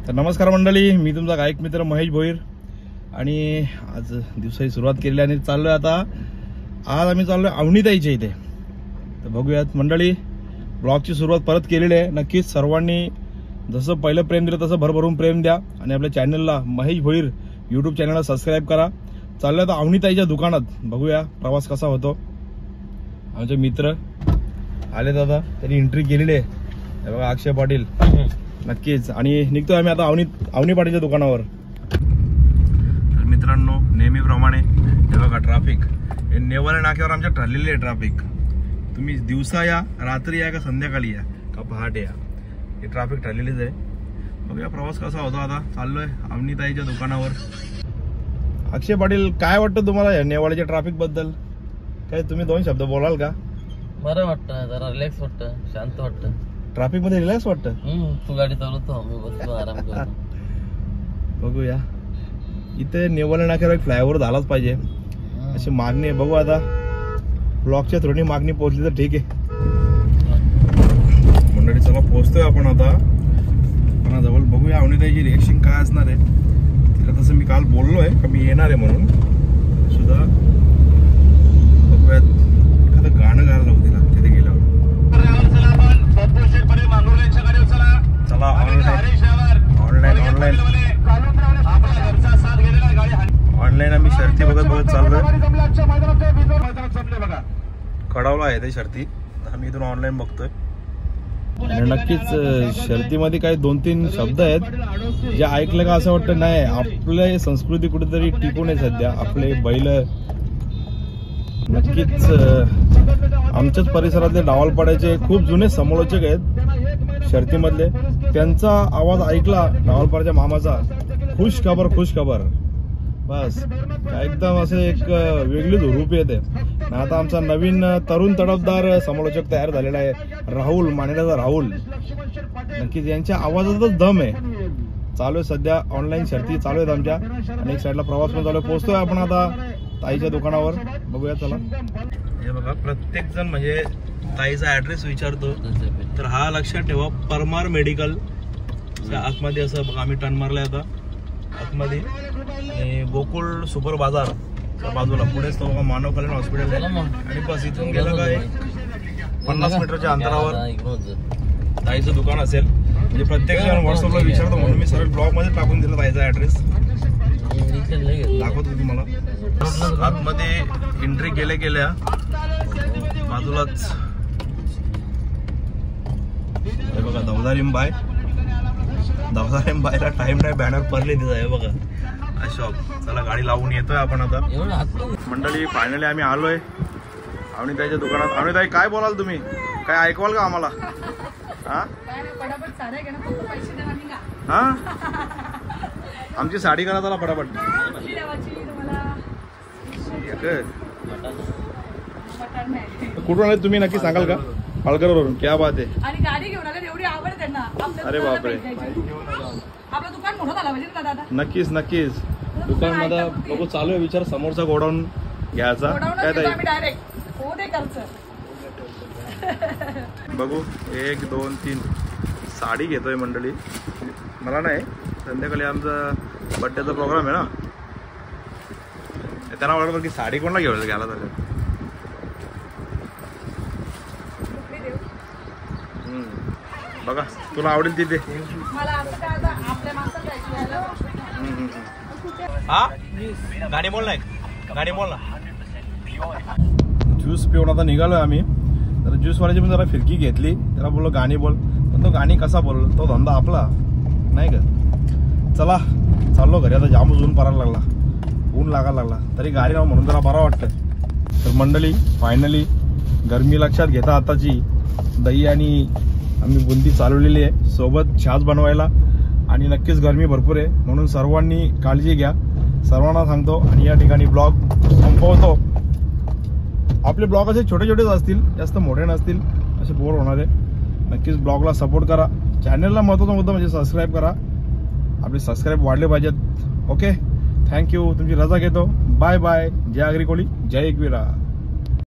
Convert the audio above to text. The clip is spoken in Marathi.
तर नमस्कार मंडळी, मी तुमचा गायक मित्र महेश भोईर आणि आज दिवसाची सुरुवात केली आणि चाललोय आता. आज आम्ही चाललोय अवनीताईच्या इथे. तर बघूयात मंडळी, ब्लॉगची सुरुवात परत केलेली आहे. नक्कीच सर्वांनी जसं पहिलं प्रेम दिलं तसं भरभरून प्रेम द्या आणि आपल्या चॅनलला महेश भोईर यूट्यूब चॅनलला सबस्क्राईब करा. चाललोय आता अवनीताईच्या दुकानात. बघूया प्रवास कसा होतो. आमचे मित्र आले दादा, त्यांनी एंट्री केलेली आहे. हे बघा अक्षय पाटील. नक्कीच. आणि निघतोय आम्ही आता अवनी पाटीलच्या दुकानावर. तर मित्रांनो, नेहमीप्रमाणे हे बघा ट्रॅफिक, हे नेवाले नाक्यावर आमच्या ठरलेले आहे ट्रॅफिक. तुम्ही दिवसा या, रात्री या, का संध्याकाळी या, का पहाटे या, हे ट्रॅफिक ठरलेलीच आहे. बघूया प्रवास कसा होतो. आता चाललोय अवनीताईच्या दुकानावर. अक्षय पाटील, काय वाटतं तुम्हाला या नेवाळीच्या ट्रॅफिक बद्दल? काय तुम्ही दोन शब्द बोलाल का? बरं वाटतं, जरा रिलॅक्स वाटतं, शांत वाटतं. ट्रॅफिक मध्ये रिलॅक्स वाटतं. तू गाडी चालवतो, मी बसतो आराम करतो. बघूया, इथे नेवाले नाक्यावर एक फ्लायओव्हर झालाच पाहिजे अशी मागणी आहे. बघू आता ब्लॉकच्या थ्रूनी मागणी पोहोचली तर ठीक आहे. मंडळी चला पोहोचतोय आपण आता दुकानाजवळ. बघूया अवनीताईची रिएक्शन काय असणार आहे. तिला तसं मी काल बोललोय का मी येणार आहे म्हणून सुद्धा. बघूयात एखादं गाणं गायला लावू तिला तिथे गेल्यावर. चला ऑनलाईन आम्ही शर्ती बघत चाललोय. कडावला आहे ते शर्ती, आम्ही इथून ऑनलाईन बघतोय. नक्कीच शर्तीमध्ये काही 2-3 शब्द आहेत जे ऐकलं का असं वाटतं नाही आपली संस्कृती कुठेतरी टिकून आहे सध्या. आपले बैल नक्कीच आमच्याच परिसरातले डावलपाड्याचे खूप जुने समालोचक आहेत शर्तीमधले. त्यांचा आवाज ऐकला डावलपाड्याच्या मामाचा, खुश खबर बस एकदम असं एक वेगळीच रूप येते. आता आमचा नवीन तरुण तडफदार समालोचक तयार झालेला आहे, राहुल मानेराचा राहुल. नक्कीच यांच्या आवाजातच दम आहे. चालू आहे सध्या ऑनलाईन शर्ती चालू आहेत आमच्या. आणि एक साईडला प्रवास पण चालू आहे. पोहोचतोय आपण आता ताईच्या दुकानावर. बघूया चला. हे बघा प्रत्येक जण म्हणजे ताईचा ऍड्रेस विचारतो, तर हा लक्षात ठेवा. परमार मेडिकल आतमध्ये असं बघा, आम्ही टर्न मारलाय आता आतमध्ये. आणि गोकुळ सुपर बाजार बाजूला पुढेच तो मानव कल्याण हॉस्पिटल आहे. आणि बस इथून गेलं का 50 मीटरच्या अंतरावर ताईचं दुकान असेल. म्हणजे प्रत्येक जण व्हॉट्सअपला विचारतो म्हणून मी सरळ ब्लॉग मध्ये टाकून दिला ताईचा ऍड्रेस. दाखवतो तुम्हाला. आतमध्ये एंट्री केल्या बाजूलाच हे बघा दवदारिंबायला टाइम नाही बॅनर पडले तिथं आहे बघा शॉप. चला गाडी लावून येतोय आपण आता. मंडळी फायनली आम्ही आलोय अवनीताईच्या दुकानात. अवनीताई, काय बोलाल तुम्ही? काय ऐकवाल का आम्हाला? हा आमची साडी करा चला पटापट. कुठून आले तुम्ही नक्की सांगाल का? पालघरवरून. क्या बात आहे. आणि गाडी घेऊन आले, एवढी आवड आहे त्यांना. अरे बापरे. आपलं दुकान मोठं झालं पाहिजे ना दादा. नक्कीच दुकान मध्ये बघू चालू आहे विचार. समोरचा गोडाऊन घ्यायचा काय ताई? डायरेक्ट हो ते खर्च बघू. 1 2 3 साडी घेतोय मंडळी. मला नाही, संध्याकाळी आमचा बड्डेचा प्रोग्राम आहे ना, त्यांना वाटतं की साडी कोणाला घ्यायला झालं. बघा तुला आवडेल तिथे. हा गाडी बोल ना. ज्यूस पिऊन आता निघालोय आम्ही. तर ज्यूसवाल्याची पण जरा फिरकी घेतली. त्याला बोललो गाणी बोल, पण तो गाणी कसा बोल, तो धंदा आपला नाही का. चला चाललो घरी. आता जामच ऊन लागायला लागला तरी गाडी राहू म्हणून जरा बरा वाटतं. तर मंडळी फायनली गरमी लक्षात घेता आताची दही आणि आम्ही बुंदी चालवलेली आहे, सोबत छास बनवायला. आणि नक्कीच गरमी भरपूर आहे म्हणून सर्वांनी काळजी घ्या, सर्वांना सांगतो. आणि या ठिकाणी ब्लॉग संपवतो. आपले ब्लॉग असे छोटे छोटेच असतील, जास्त मोठे नसतील, असे बोर होणार आहे. नक्कीच ब्लॉगला सपोर्ट करा. चॅनलला महत्त्वाचा मुद्दा म्हणजे सबस्क्राईब करा. आपले सबस्क्राईब वाढले पाहिजेत. Okay, thank you. तुमची रजा घेतो. Bye bye. जय आगरी कोळी, जय एकवीरा.